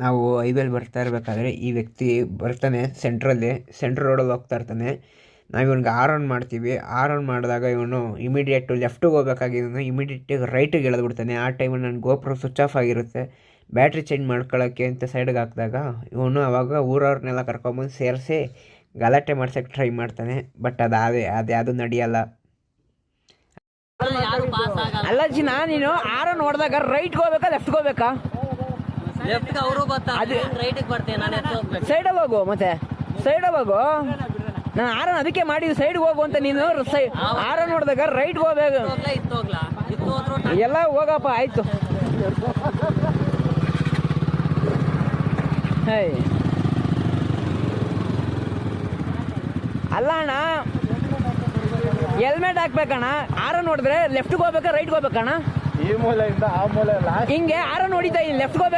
ನಾವು ಹೈವೇಲಿ ಬರ್ತಾ ಇರಬೇಕಾದ್ರೆ ಈ ವ್ಯಕ್ತಿ ಬರ್ತಾನೆ ಸೆಂಟ್ರ್ ರೋಡಲ್ಲಿ ಹೋಗ್ತಾ ಇರ್ತಾನೆ. ನಾವು ಇವನಿಗೆ ಆನ್ ಮಾಡ್ತೀವಿ. ಆನ್ ಮಾಡಿದಾಗ ಇವನು ಇಮಿಡಿಯೇಟು ಲೆಫ್ಟಿಗೆ ಹೋಗ್ಬೇಕಾಗಿರೋನು ಇಮಿಡಿಯೇಟಾಗಿ ರೈಟಿಗೆ ಎಳೆದ್ಬಿಡ್ತಾನೆ. ಆ ಟೈಮಲ್ಲಿ ನನ್ನ ಗೋಪ್ರೋ ಸ್ವಿಚ್ ಆಫ್ ಆಗಿರುತ್ತೆ. ಬ್ಯಾಟ್ರಿ ಚೇಂಜ್ ಮಾಡ್ಕೊಳ್ಳೋಕ್ಕೆ ಅಂತ ಸೈಡ್ಗೆ ಹಾಕಿದಾಗ ಇವನು ಆವಾಗ ಊರವ್ರನ್ನೆಲ್ಲ ಕರ್ಕೊಂಬಂದು ಸೇರಿಸಿ ಗಲಾಟೆ ಮಾಡ್ಸೋಕ್ಕೆ ಟ್ರೈ ಮಾಡ್ತಾನೆ. ಬಟ್ ಅದ್ಯಾವುದು ನಡೆಯಲ್ಲ. ಅಲ್ಲ ಚಿನ್ನ, ನೀನು ಆರ ನೋಡಿದಾಗ ರೈಟ್ಗೆ ಹೋಗ್ಬೇಕಾ ಲೆಫ್ಟ್ಗೆ ಹೋಗ್ಬೇಕಾ? ಸೈಡಲ್ಲಿ ಹೋಗು. ಮತ್ತೆ ಸೈಡಲ್ಲಿ ಹೋಗು. ನಾನು ಆರನ್ ಅದಕ್ಕೆ ಮಾಡಿದ್ವಿ ಸೈಡ್ಗೆ ಹೋಗು ಅಂತ. ನೀನು ಆರ ನೋಡಿದಾಗ ರೈಟ್ಗೆ ಹೋಗ್ಬೇಕು. ಎಲ್ಲ ಹೋಗಪ್ಪ, ಆಯ್ತು. ಅಲ್ಲ ಅಣ್ಣ, ಹೆಲ್ಮೆಟ್ ಹಾಕ್ಬೇಕಣ್ಣ. ಆರ ನೋಡಿದ್ರೆ ಲೆಫ್ಟ್ಗೆ ಹೋಗ್ಬೇಕಾ ರೈಟ್ಗೆ ಹೋಗ್ಬೇಕಣ್ಣ? ಈ ಮೂಲೆಯಿಂದ ಆ ಮೂಲೆ ಹಿಂಗೆ ಆರ ನೋಡಿದ್ದೆ ಲೆಫ್ಟ್ಗೆ ಹೋಗ್ಬೇಕು.